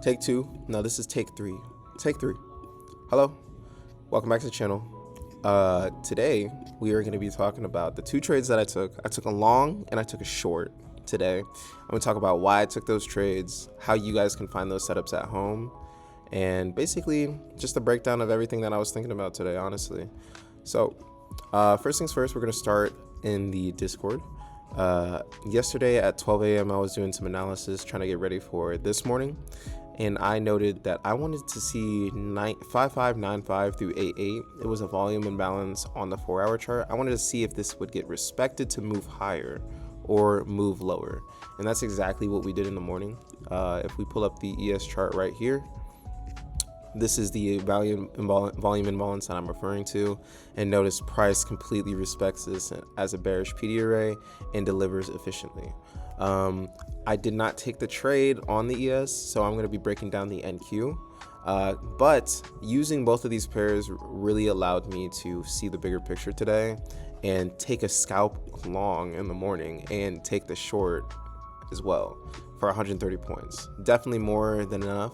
Take two. No, this is take three. Take three. Hello. Welcome back to the channel. Today we are going to be talking about the two trades that I took. I took a long and I took a short today. I'm going to talk about why I took those trades, how you guys can find those setups at home, and basically just a breakdown of everything that I was thinking about today, honestly. So, first things first, we're going to start in the Discord. Yesterday at 12 a.m. I was doing some analysis trying to get ready for this morning, and I noted that I wanted to see 5595 through 88. It was a volume imbalance on the 4-hour chart. I wanted to see if this would get respected to move higher or move lower, and that's exactly what we did in the morning. If we pull up the ES chart right here, this is the volume imbalance that I'm referring to, and notice price completely respects this as a bearish PD array and delivers efficiently. I did not take the trade on the ES, so I'm going to be breaking down the NQ. But using both of these pairs really allowed me to see the bigger picture today and take a scalp long in the morning and take the short as well for 130 points. Definitely more than enough.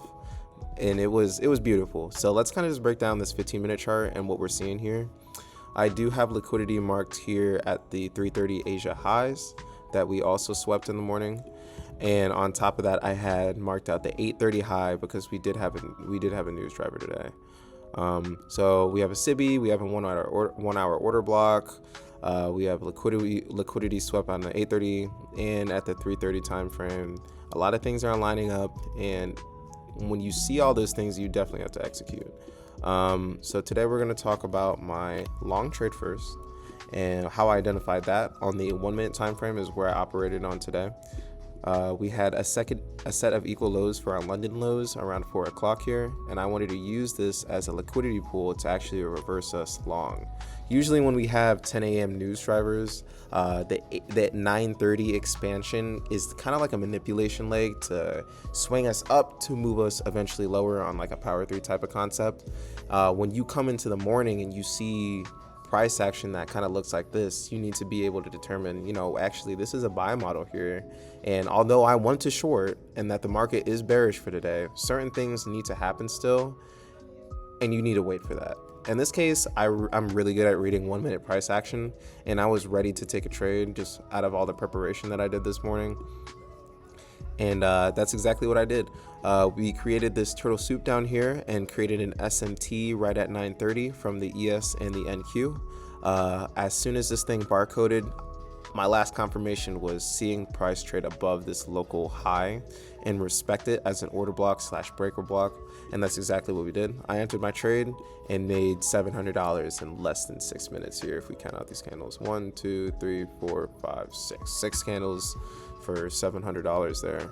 And it was beautiful. So let's kind of just break down this 15-minute chart and what we're seeing here. I do have liquidity marked here at the 330 Asia highs that we also swept in the morning, and on top of that I had marked out the 830 high because we did have a news driver today. So we have a SIBI, we have a 1 hour order block, we have liquidity swept on the 830 and at the 330 time frame. A lot of things are lining up, and when you see all those things, you definitely have to execute. So today we're going to talk about my long trade first and how I identified that. On the 1 minute time frame is where I operated on today. We had a set of equal lows for our London lows around 4 o'clock here, and I wanted to use this as a liquidity pool to actually reverse us long. Usually when we have 10 a.m. news drivers, that 9:30 expansion is kind of like a manipulation leg to swing us up to move us eventually lower on like a power 3 type of concept. When you come into the morning and you see price action that kind of looks like this, you need to be able to determine, actually this is a buy model here, and although I want to short and that the market is bearish for today, certain things need to happen still, and you need to wait for that. In this case, I'm really good at reading 1 minute price action, and I was ready to take a trade just out of all the preparation that I did this morning. And that's exactly what I did. We created this turtle soup down here and created an SMT right at 9:30 from the ES and the NQ. As soon as this thing barcoded, my last confirmation was seeing price trade above this local high and respect it as an order block / breaker block, and that's exactly what we did. I entered my trade and made $700 in less than 6 minutes here if we count out these candles. 1, 2, 3, 4, 5, 6. 6 candles for $700 there.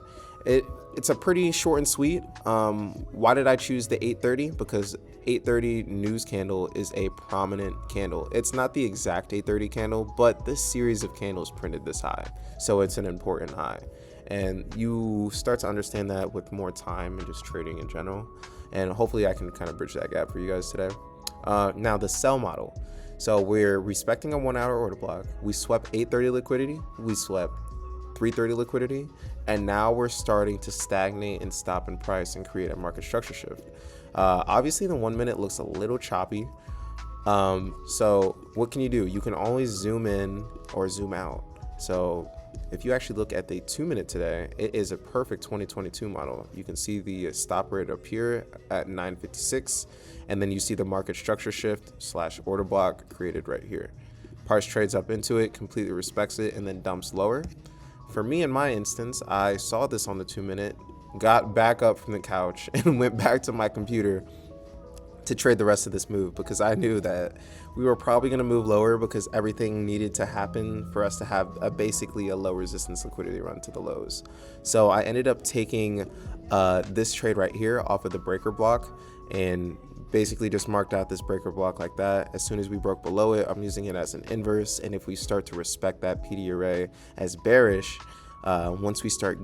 It's a pretty short and sweet. Why did I choose the 830? Because 830 news candle is a prominent candle. It's not the exact 830 candle, but this series of candles printed this high, so it's an important high, and you start to understand that with more time and just trading in general, and hopefully I can kind of bridge that gap for you guys today. Now the sell model. So we're respecting a 1 hour order block. We swept 830 liquidity, we swept 330 liquidity, and now we're starting to stagnate and stop in price and create a market structure shift. Obviously the 1 minute looks a little choppy, so what can you do? You can always zoom in or zoom out. So if you actually look at the 2 minute today, it is a perfect 2022 model. You can see the stop rate up here at 956, and then you see the market structure shift / order block created right here. Price trades up into it, completely respects it, and then dumps lower. For me, in my instance, I saw this on the 2 minute, got back up from the couch and went back to my computer to trade the rest of this move, because I knew that we were probably going to move lower because everything needed to happen for us to have basically a low resistance liquidity run to the lows. So I ended up taking this trade right here off of the breaker block and basically just marked out this breaker block like that. As soon as we broke below it, I'm using it as an inverse, and if we start to respect that PD array as bearish, once we start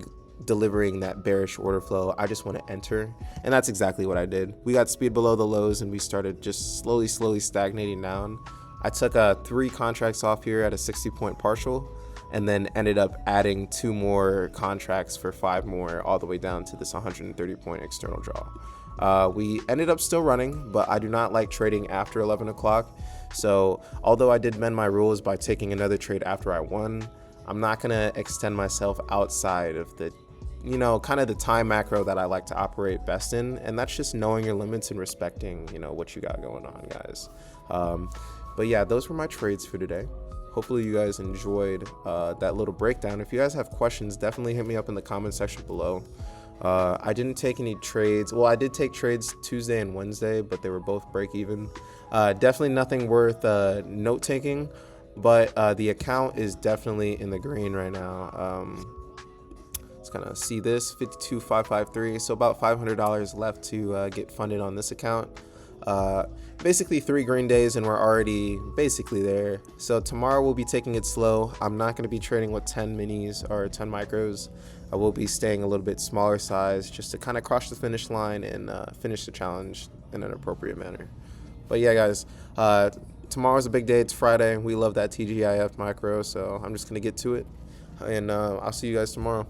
delivering that bearish order flow, I just want to enter, and that's exactly what I did. We got speed below the lows and we started just slowly stagnating down. I took 3 contracts off here at a 60-point partial. and then ended up adding 2 more contracts for 5 more, all the way down to this 130 point external draw. We ended up still running, but I do not like trading after 11 o'clock. So although I did mend my rules by taking another trade after I won, I'm not going to extend myself outside of the, kind of the time macro that I like to operate best in. And that's just knowing your limits and respecting, what you got going on, guys. But yeah, those were my trades for today. Hopefully you guys enjoyed that little breakdown. If you guys have questions, definitely hit me up in the comment section below. I didn't take any trades. Well, I did take trades Tuesday and Wednesday, but they were both break even. Definitely nothing worth note taking, but the account is definitely in the green right now. Let's kind of see this 52,553. So about $500 left to get funded on this account. Basically 3 green days and we're already basically there. So tomorrow we'll be taking it slow. I'm not going to be trading with 10 minis or 10 micros. I will be staying a little bit smaller size just to kind of cross the finish line and finish the challenge in an appropriate manner. But yeah, guys, tomorrow's a big day. It's Friday. We love that TGIF micro, so I'm just going to get to it. And I'll see you guys tomorrow.